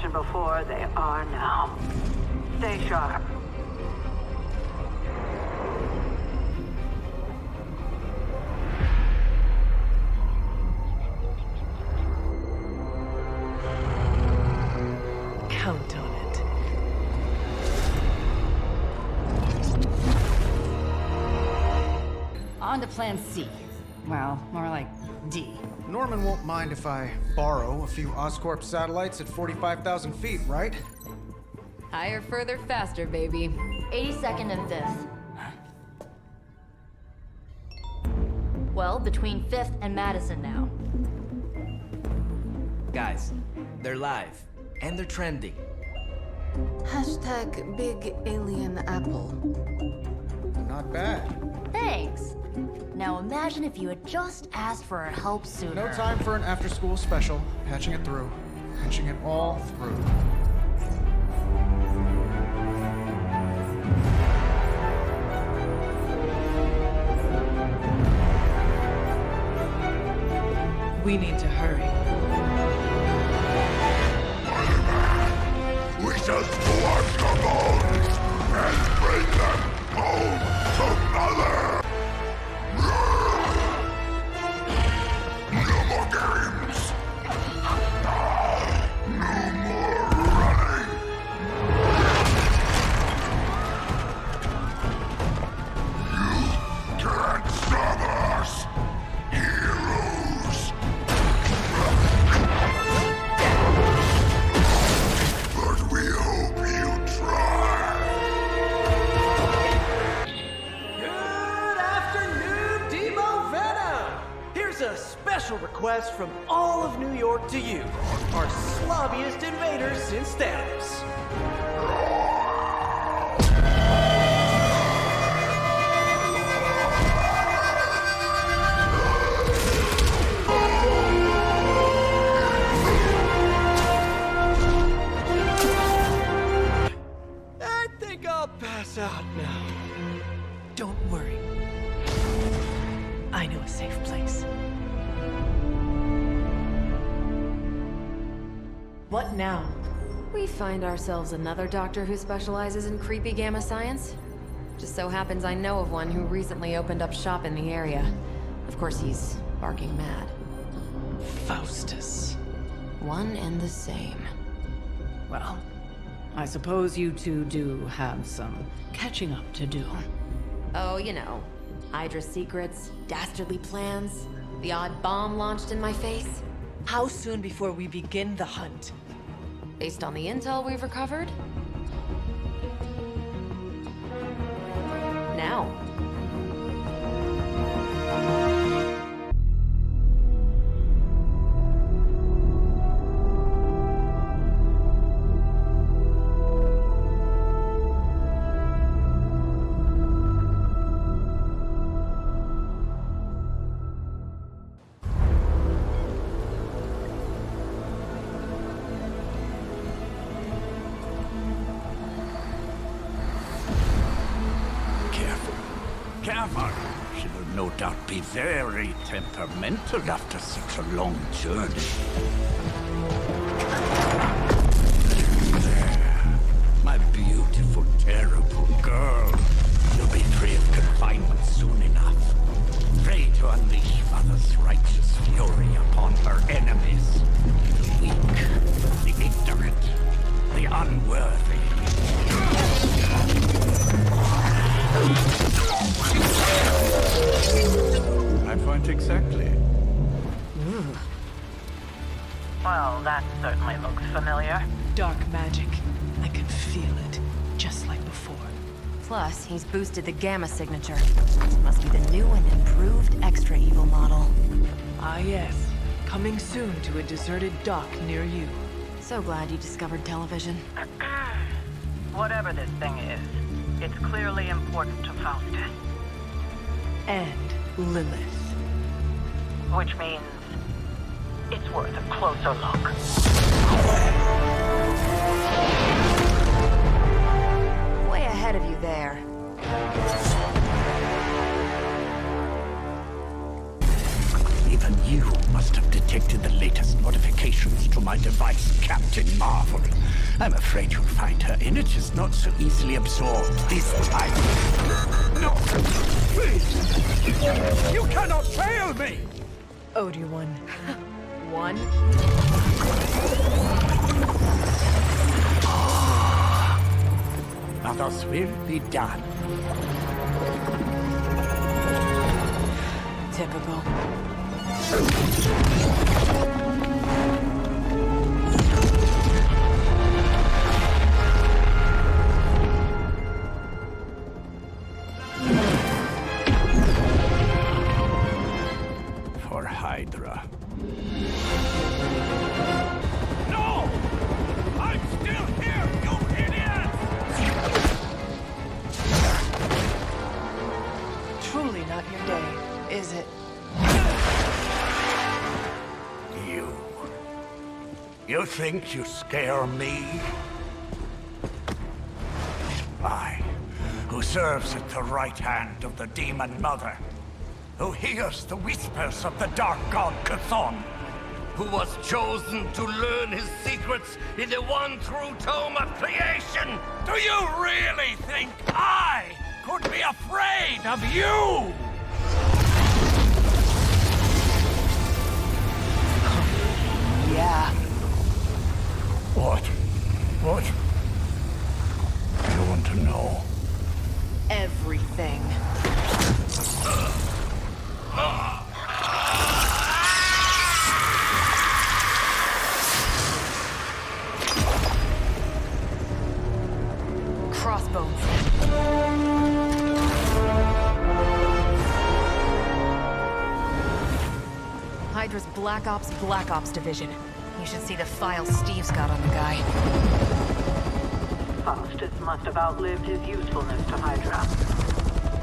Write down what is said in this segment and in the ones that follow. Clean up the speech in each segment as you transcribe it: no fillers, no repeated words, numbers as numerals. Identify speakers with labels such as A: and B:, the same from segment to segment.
A: position before, they are now. Stay sharp.
B: Count on it.
C: On to plan C. Well, more like D.
D: Norman won't mind if I borrow a few Oscorp satellites at 45,000 feet, right?
E: Higher, further, faster, baby.
F: 82nd and 5th. Well, between 5th and Madison now.
G: Guys, they're live. And they're trending.
H: Hashtag Big Alien Apple.
D: Not bad.
F: Thanks. Now imagine if you had just asked for our help sooner.
D: No time for an after-school special. Patching it through. Patching it all through.
B: We need to hurry.
I: We shall scorch the bones and bring them home to Mother! No more games! No more running! You can't stop us! Heroes! But we hope you try!
J: Good afternoon, Demo Venom! Here's a special request from all of New York to you, our slobbiest invaders since Thanos. I think I'll pass out now.
B: Don't worry. I know a safe place. What now?
E: We find ourselves another doctor who specializes in creepy gamma science. Just so happens I know of one who recently opened up shop in the area. Of course, he's barking mad.
B: Faustus.
E: One and the same.
C: Well, I suppose you two do have some catching up to do.
E: Oh, you know. Hydra secrets, dastardly plans, the odd bomb launched in my face.
B: How soon before we begin the hunt?
E: Based on the intel we've recovered? Now.
I: Careful. She will no doubt be very temperamental after such a long journey. There. My beautiful, terrible girl. You'll be free of confinement soon enough. Pray to unleash Mother's righteous fury upon her enemies. The weak, the ignorant, the unworthy. I point exactly.
A: Well, that certainly looks familiar.
B: Dark magic. I can feel it, just like before.
E: Plus, he's boosted the gamma signature. Must be the new and improved extra evil model.
B: Ah yes, coming soon to a deserted dock near you.
E: So glad you discovered television.
A: Whatever this thing is, it's clearly important to Faustus.
B: And Lilith.
A: Which means it's worth a closer look.
E: Way ahead of you there.
I: Even Even you must have detected the latest modifications to my device, Captain Marvel. I'm afraid you'll find her energy's not so easily absorbed this time. No! Please! You cannot fail me!
B: Obi-Wan. One.
I: Now thus will be done.
B: Typical.
I: For Hydra. No! I'm still here, you idiot!
B: Truly not your day, is it?
I: You think you scare me? I, who serves at the right hand of the Demon Mother, who hears the whispers of the Dark God Chthon, who was chosen to learn his secrets in the one true tome of creation. Do you really think I could be afraid of you?
B: Yeah.
I: What? What? I want to know.
B: Everything. Crossbones.
E: Hydra's Black Ops Division. You should see the file Steve's got on the guy.
A: Faustus must have outlived his usefulness to Hydra.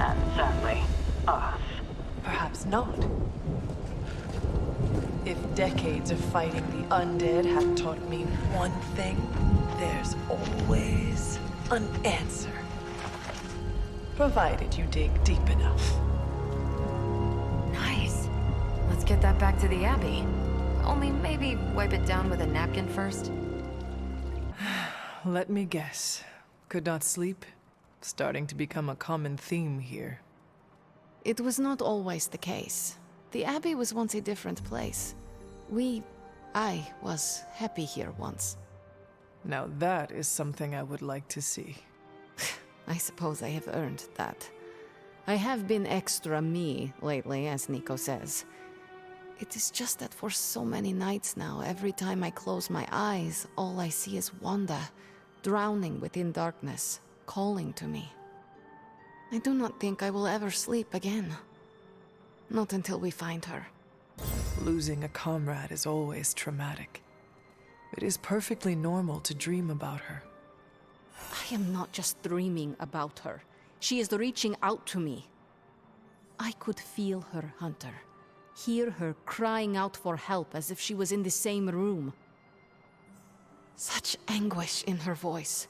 A: And sadly, us.
B: Perhaps not. If decades of fighting the undead have taught me one thing, there's always an answer. Provided you dig deep enough.
E: Nice. Let's get that back to the Abbey. Only maybe wipe it down with a napkin first.
B: Let me guess. Could not sleep? Starting to become a common theme here.
H: It was not always the case. The Abbey was once a different place. I was happy here once.
B: Now that is something I would like to see.
H: I suppose I have earned that. I have been extra me lately, as Nico says. It is just that for so many nights now, every time I close my eyes, all I see is Wanda, drowning within darkness, calling to me. I do not think I will ever sleep again. Not until we find her.
B: Losing a comrade is always traumatic. It is perfectly normal to dream about her.
H: I am not just dreaming about her. She is reaching out to me. I could feel her, Hunter. Hear her crying out for help as if she was in the same room. Such anguish in her voice.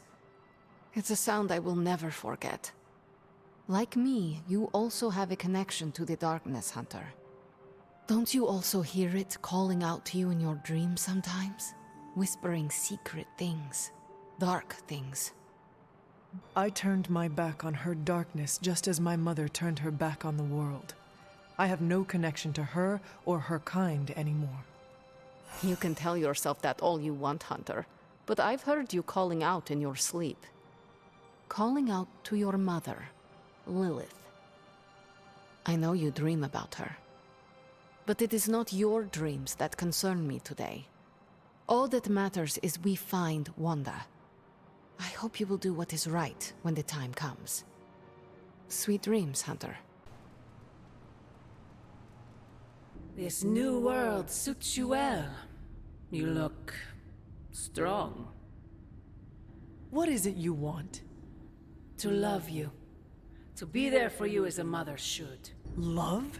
H: It's a sound I will never forget. Like me, you also have a connection to the darkness, Hunter. Don't you also hear it calling out to you in your dreams sometimes? Whispering secret things, dark things.
B: I turned my back on her darkness just as my mother turned her back on the world. I have no connection to her or her kind anymore.
H: You can tell yourself that all you want, Hunter, but I've heard you calling out in your sleep. Calling out to your mother, Lilith. I know you dream about her. But it is not your dreams that concern me today. All that matters is we find Wanda. I hope you will do what is right when the time comes. Sweet dreams, Hunter.
C: This new world suits you well. You look strong.
B: What is it you want?
C: To love you. To be there for you as a mother should.
B: Love?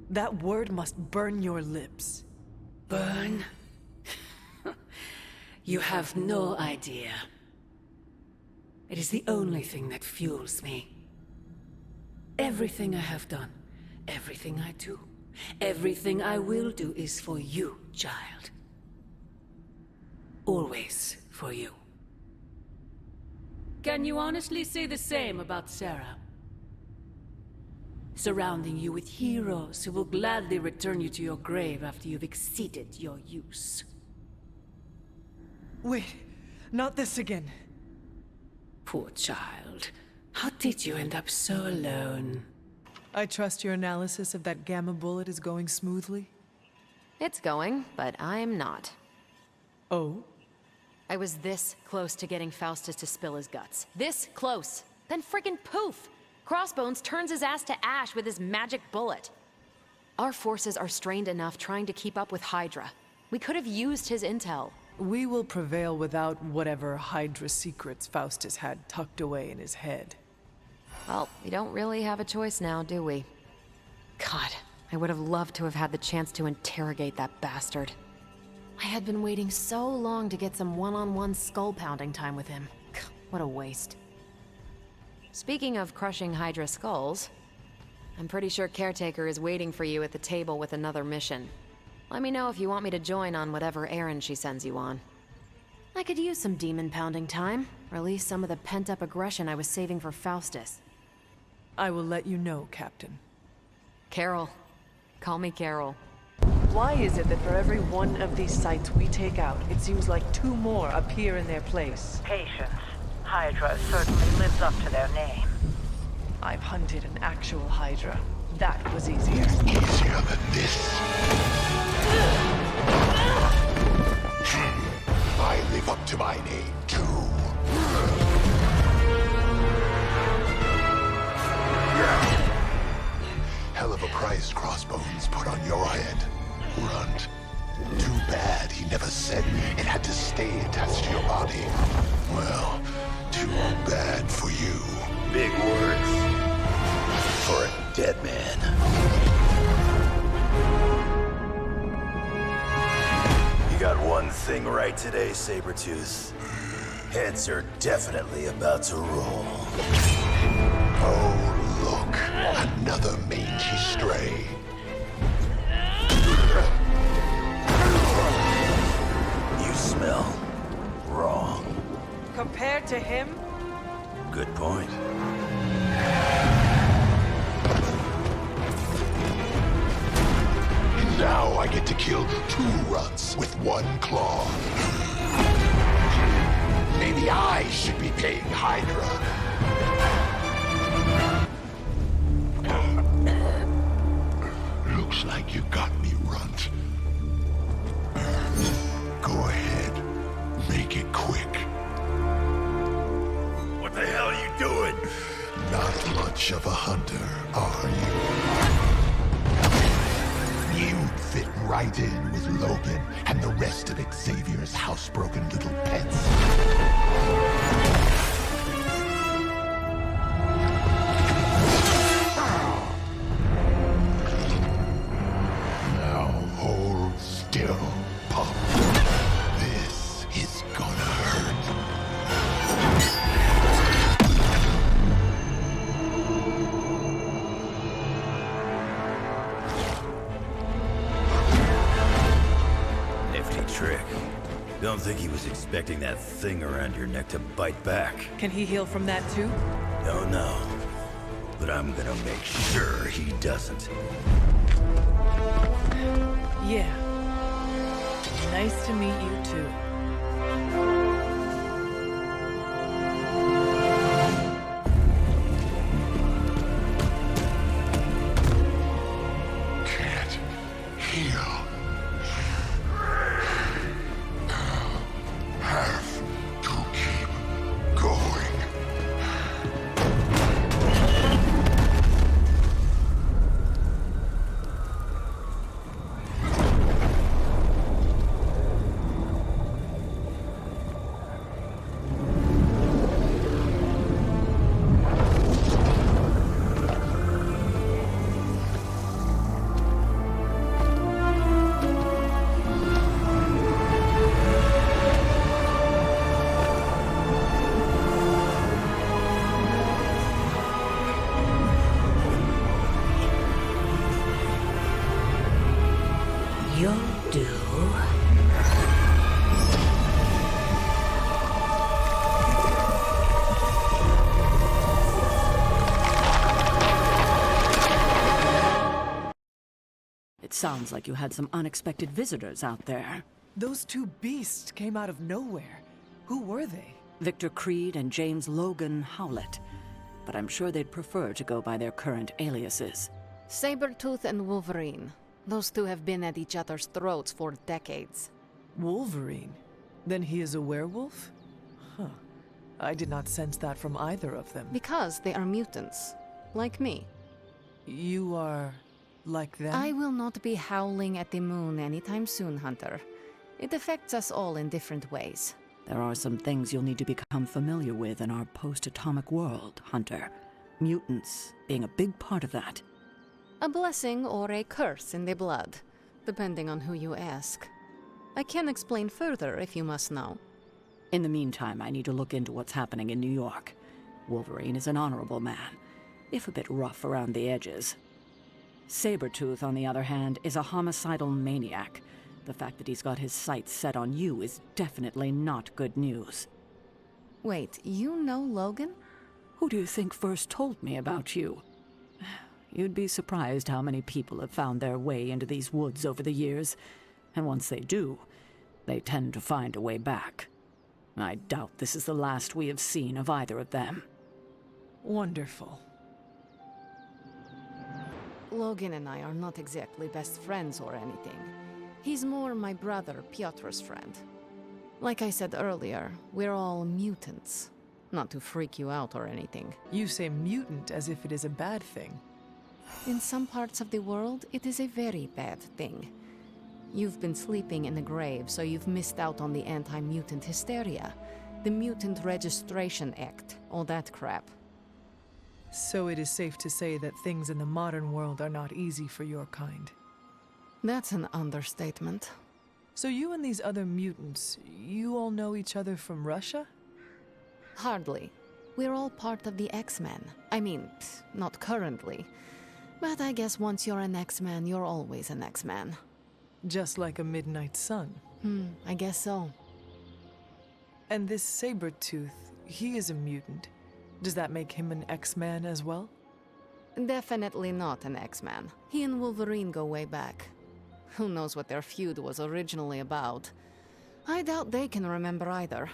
B: That word must burn your lips.
C: Burn? You have no idea. It is the only thing that fuels me. Everything I have done, everything I do, Everything I will do is for you, child. Always for you. Can you honestly say the same about Sarah? Surrounding you with heroes who will gladly return you to your grave after you've exceeded your use.
B: Wait, not this again.
C: Poor child. How did you end up so alone?
B: I trust your analysis of that gamma bullet is going smoothly?
E: It's going, but I'm not.
B: Oh?
E: I was this close to getting Faustus to spill his guts. This close. Then friggin' poof! Crossbones turns his ass to ash with his magic bullet. Our forces are strained enough trying to keep up with Hydra. We could have used his intel.
B: We will prevail without whatever Hydra secrets Faustus had tucked away in his head.
E: Well, we don't really have a choice now, do we? God, I would have loved to have had the chance to interrogate that bastard. I had been waiting so long to get some one-on-one skull-pounding time with him. What a waste. Speaking of crushing Hydra skulls, I'm pretty sure Caretaker is waiting for you at the table with another mission. Let me know if you want me to join on whatever errand she sends you on. I could use some demon-pounding time, release some of the pent-up aggression I was saving for Faustus.
B: I will let you know, Captain.
E: Carol. Call me Carol.
B: Why is it that for every one of these sites we take out, it seems like 2 more appear in their place?
A: Patience. Hydra certainly lives up to their name.
B: I've hunted an actual Hydra. That was easier.
I: Easier than this. I live up to my name, too. Hell of a price Crossbones put on your head, Runt. Too bad he never said it had to stay attached to your body. Well, too bad for you. Big words for a dead man.
K: You got one thing right today, Sabretooth. Heads are definitely about to roll.
I: Oh, look. Another mangy stray.
K: You smell wrong.
B: Compared to him?
K: Good point.
I: Now I get to kill 2 runts with 1 claw. Maybe I should be paying Hydra. Looks like you got me, Runt. Go ahead. Make it quick.
K: What the hell are you doing?
I: Not much of a hunter, are you? You'd fit right in with Logan and the rest of Xavier's housebroken little pets. Now hold still, pup. This is gonna hurt.
K: Nifty trick. Don't think he was expecting that thing around your neck to bite back.
B: Can he heal from that too?
K: Don't know. But I'm gonna make sure he doesn't.
B: Yeah. Nice to meet you too.
I: Can't heal. Have to keep going. you'll do.
C: It sounds like you had some unexpected visitors out there.
B: Those two beasts came out of nowhere. Who were they?
C: Victor Creed and James Logan Howlett. But I'm sure they'd prefer to go by their current aliases.
H: Sabretooth and Wolverine. Those two have been at each other's throats for decades.
B: Wolverine? Then he is a werewolf? Huh. I did not sense that from either of them.
H: Because they are mutants. Like me.
B: You are... like them?
H: I will not be howling at the moon anytime soon, Hunter. It affects us all in different ways.
C: There are some things you'll need to become familiar with in our post-atomic world, Hunter. Mutants being a big part of that.
H: A blessing or a curse in the blood, depending on who you ask. I can explain further if you must know.
C: In the meantime, I need to look into what's happening in New York. Wolverine is an honorable man, if a bit rough around the edges. Sabretooth, on the other hand, is a homicidal maniac. The fact that he's got his sights set on you is definitely not good news.
H: Wait, you know Logan?
C: Who do you think first told me about you? You'd be surprised how many people have found their way into these woods over the years. And once they do, they tend to find a way back. I doubt this is the last we have seen of either of them.
B: Wonderful.
H: Logan and I are not exactly best friends or anything. He's more my brother, Piotr's friend. Like I said earlier, we're all mutants. Not to freak you out or anything.
B: You say mutant as if it is a bad thing.
H: In some parts of the world, it is a very bad thing. You've been sleeping in the grave, so you've missed out on the anti-mutant hysteria. The Mutant Registration Act, all that crap.
B: So it is safe to say that things in the modern world are not easy for your kind.
H: That's an understatement.
B: So you and these other mutants, you all know each other from Russia?
H: Hardly. We're all part of the X-Men. I mean, not currently. But I guess once you're an X-Man, you're always an X-Man.
B: Just like a midnight sun.
H: I guess so.
B: And this Sabretooth, he is a mutant. Does that make him an X-Man as well?
H: Definitely not an X-Man. He and Wolverine go way back. Who knows what their feud was originally about? I doubt they can remember either.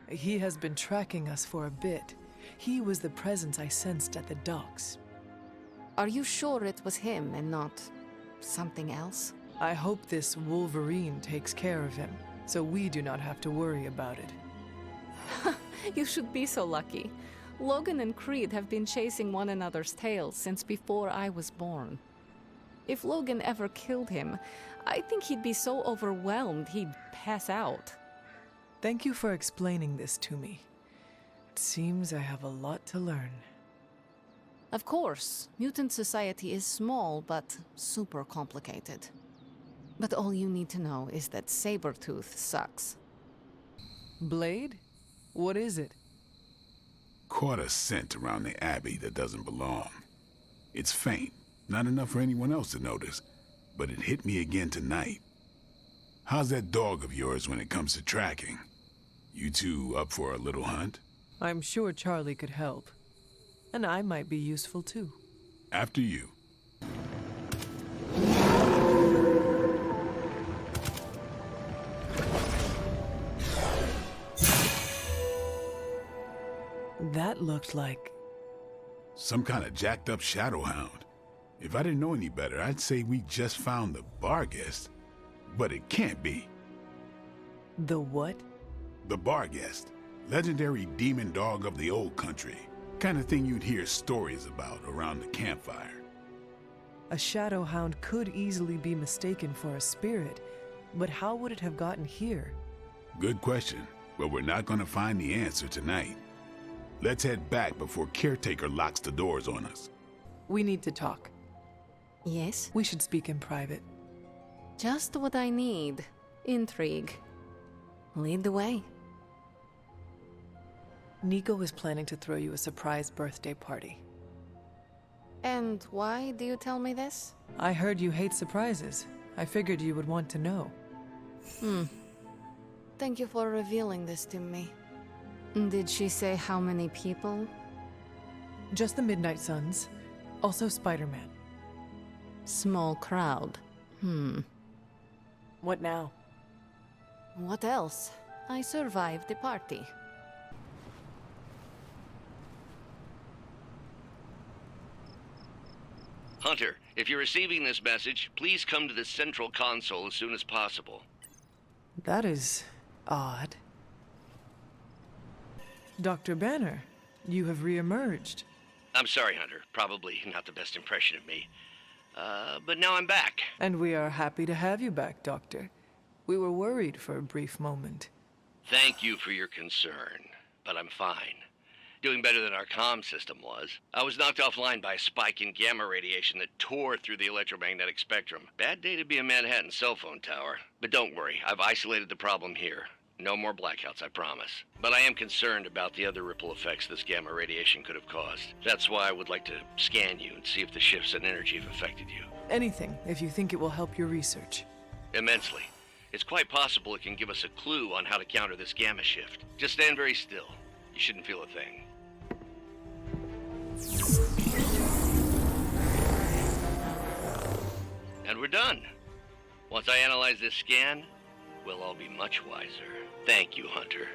B: He has been tracking us for a bit. He was the presence I sensed at the docks.
H: Are you sure it was him and not something else?
B: I hope this Wolverine takes care of him, so we do not have to worry about it.
H: You should be so lucky. Logan and Creed have been chasing one another's tails since before I was born. If Logan ever killed him, I think he'd be so overwhelmed he'd pass out.
B: Thank you for explaining this to me. It seems I have a lot to learn.
H: Of course, mutant society is small, but super complicated. But all you need to know is that Sabretooth sucks.
B: Blade? What is it?
L: Caught a scent around the Abbey that doesn't belong. It's faint, not enough for anyone else to notice, but it hit me again tonight. How's that dog of yours when it comes to tracking? You two up for a little hunt?
B: I'm sure Charlie could help. And I might be useful too.
L: After you.
B: That looked like...
L: some kind of jacked up shadowhound. If I didn't know any better, I'd say we just found the Barghest. But it can't be.
B: The what?
L: The Barghest. Legendary demon dog of the old country. Kind of thing you'd hear stories about around the campfire.
B: A shadowhound could easily be mistaken for a spirit, but how would it have gotten here?
L: Good question, but we're not gonna find the answer tonight. Let's head back before Caretaker locks the doors on us.
B: We need to talk.
H: Yes?
B: We should speak in private.
H: Just what I need. Intrigue. Lead the way.
B: Nico is planning to throw you a surprise birthday party.
H: And why do you tell me this?
B: I heard you hate surprises. I figured you would want to know.
H: Thank you for revealing this to me. Did she say how many people?
B: Just the Midnight Suns. Also Spider-Man.
H: Small crowd.
B: What now?
H: What else? I survived the party.
M: Hunter, if you're receiving this message, please come to the central console as soon as possible.
B: That is odd. Dr. Banner, you have reemerged.
M: I'm sorry, Hunter. Probably not the best impression of me. But now I'm back.
B: And we are happy to have you back, Doctor. We were worried for a brief moment.
M: Thank you for your concern, but I'm fine. Doing better than our comm system was. I was knocked offline by a spike in gamma radiation that tore through the electromagnetic spectrum. Bad day to be a Manhattan cell phone tower. But don't worry, I've isolated the problem here. No more blackouts, I promise. But I am concerned about the other ripple effects this gamma radiation could have caused. That's why I would like to scan you and see if the shifts in energy have affected you.
B: Anything, if you think it will help your research.
M: Immensely. It's quite possible it can give us a clue on how to counter this gamma shift. Just stand very still. You shouldn't feel a thing. And we're done. Once I analyze this scan, we'll all be much wiser. Thank you, Hunter.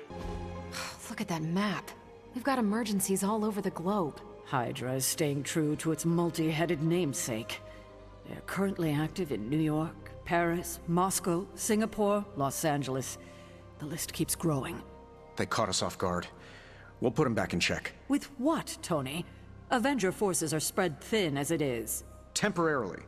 E: Look at that map. We've got emergencies all over the globe.
C: Hydra is staying true to its multi-headed namesake. They're currently active in New York, Paris, Moscow, Singapore, Los Angeles. The list keeps growing.
D: They caught us off guard. We'll put them back in check.
C: With what, Tony? Avenger forces are spread thin as it is.
D: Temporarily.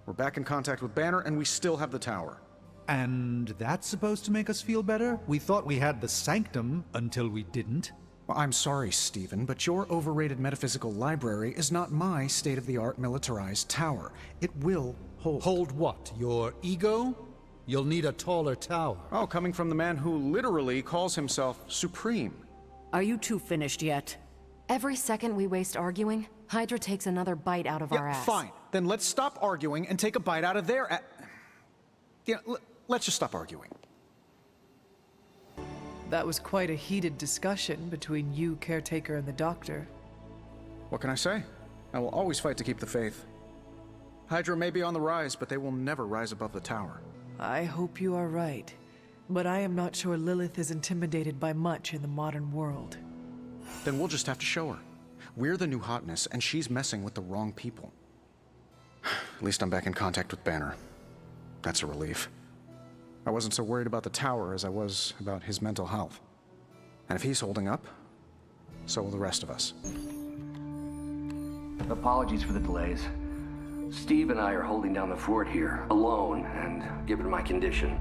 D: We're back in contact with Banner, and we still have the tower.
N: And that's supposed to make us feel better? We thought we had the Sanctum until we didn't.
D: Well, I'm sorry, Stephen, but your overrated metaphysical library is not my state-of-the-art militarized tower. It will hold...
N: Hold what? Your ego? You'll need a taller tower.
D: Oh, coming from the man who literally calls himself Supreme.
C: Are you two finished yet?
E: Every second we waste arguing, Hydra takes another bite out of our ass.
D: Fine. Then let's stop arguing and take a bite out of their let's just stop arguing.
B: That was quite a heated discussion between you, Caretaker, and the Doctor.
D: What can I say? I will always fight to keep the faith. Hydra may be on the rise, but they will never rise above the tower.
B: I hope you are right. But I am not sure Lilith is intimidated by much in the modern world.
D: Then we'll just have to show her. We're the new hotness, and she's messing with the wrong people. At least I'm back in contact with Banner. That's a relief. I wasn't so worried about the tower as I was about his mental health. And if he's holding up, so will the rest of us.
M: Apologies for the delays. Steve and I are holding down the fort here, alone, and given my condition,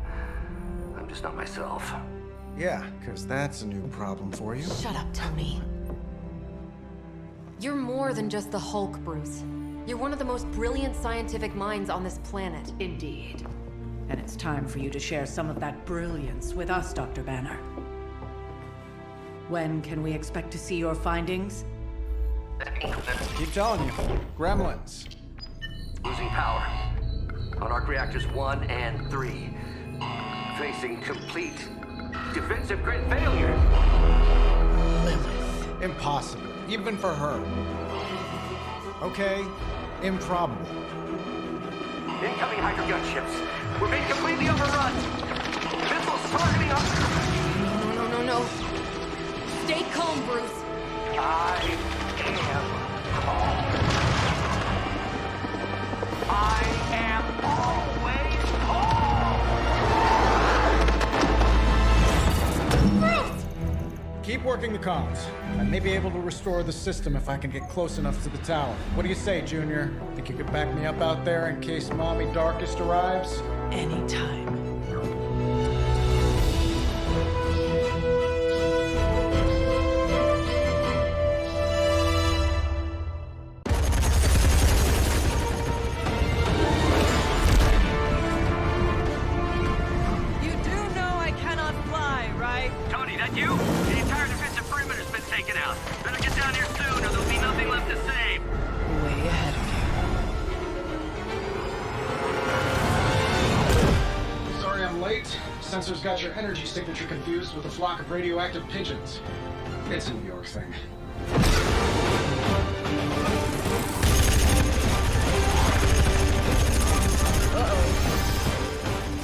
M: I'm just not myself.
D: Yeah, because that's a new problem for you.
E: Shut up, Tony. You're more than just the Hulk, Bruce. You're one of the most brilliant scientific minds on this planet.
C: Indeed. And it's time for you to share some of that brilliance with us, Dr. Banner. When can we expect to see your findings?
D: Keep telling you. Gremlins.
M: Losing power. On arc reactors 1 and 3. Facing complete defensive grid failure.
D: Impossible. Even for her. Okay. Improbable.
M: Incoming Hydra gunships. We're being completely overrun. Missiles targeting us.
E: No. Stay calm, Bruce.
M: I am calm. I am always calm.
D: Keep working the comms. I may be able to restore the system if I can get close enough to the tower. What do you say, Junior? Think you could back me up out there in case Mommy Darkest arrives?
B: Anytime.
A: You do know I cannot fly, right?
M: Tony, that you? The entire defensive perimeter's been taken out. Better get down here soon or there'll be nothing left to save.
B: Way ahead of you.
D: late. Sensors got your energy signature confused with a flock of radioactive pigeons. It's a New York thing.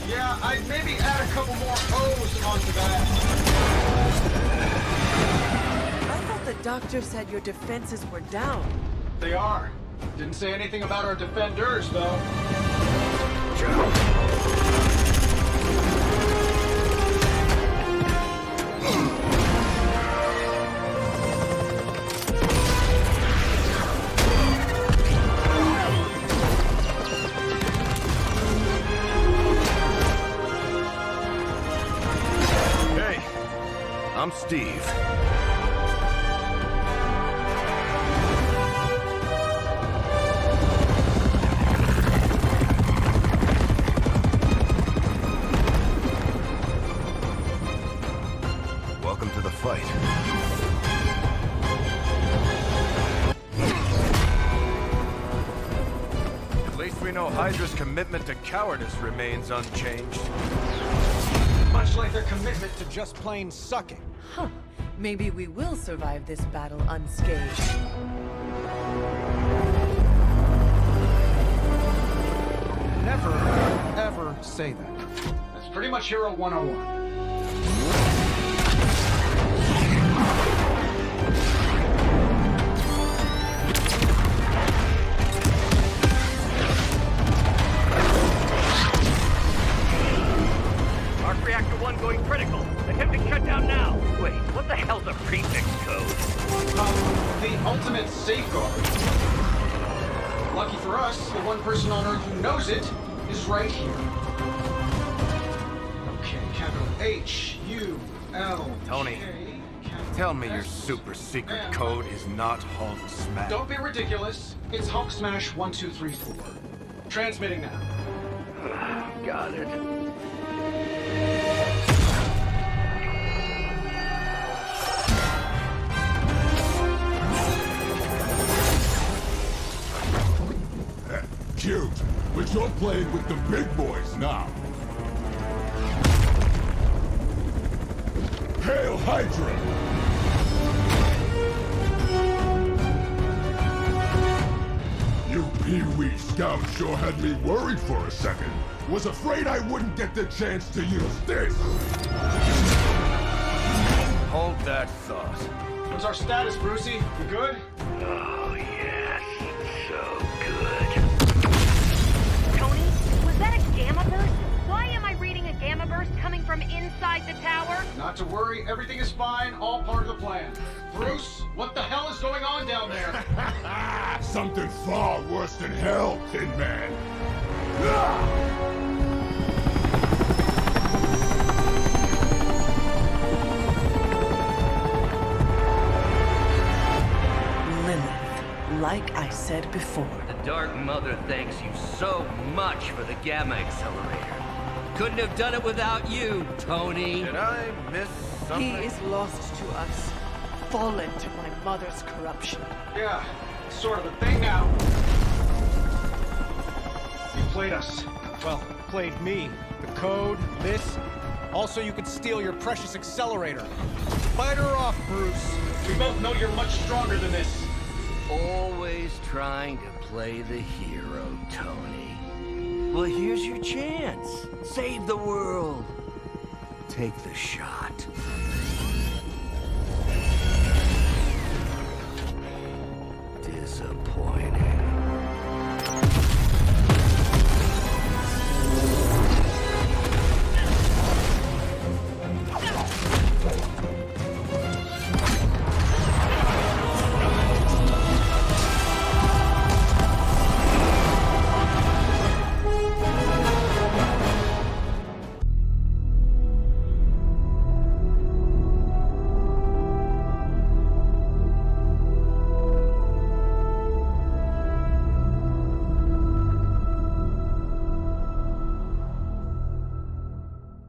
D: Yeah, I'd maybe add a couple more O's onto that.
B: I thought the doctor said your defenses were down.
D: They are. Didn't say anything about our defenders, though.
O: Hey, I'm Steve. Welcome to the fight. At least we know Hydra's commitment to cowardice remains unchanged.
J: Much like their commitment to just plain sucking.
B: Huh. Maybe we will survive this battle unscathed.
J: Never, ever say that.
D: That's pretty much Hero 101.
M: Arc Reactor 1 going critical. Attempting shutdown now. Wait, what the hell's a prefix code?
D: The ultimate safeguard. Lucky for us, the one person on Earth who knows it is right here. Okay, capital H-U-L.
O: Tony, tell me your super secret code is not Hulk Smash.
D: Don't be ridiculous. It's Hulk Smash 1234. Transmitting now.
M: Got it.
L: Cute, but you're playing with the big boys now. Hail Hydra! You Pee-wee Scout sure had me worried for a second. Was afraid I wouldn't get the chance to use this.
O: Hold that thought.
D: What's our status, Brucey? You good?
M: Oh, yes. So good.
P: Tony, was that a gamma burst? Why am I reading a gamma burst coming from inside the tower?
D: Not to worry, everything is fine, all part of the plan. Bruce, what the hell is going on down there?
L: Something far worse than hell, Tin Man. Ah!
B: Like I said before.
M: The Dark Mother thanks you so much for the Gamma Accelerator. Couldn't have done it without you, Tony.
O: Did I miss something?
B: He is lost to us, fallen to my mother's corruption.
D: Yeah, sort of a thing now. You played us.
J: Well, played me. The code, this. Also, you could steal your precious accelerator. Fight her off, Bruce.
D: We both know you're much stronger than this.
M: Always trying to play the hero, Tony. Well, here's your chance. Save the world. Take the shot. Disappointed.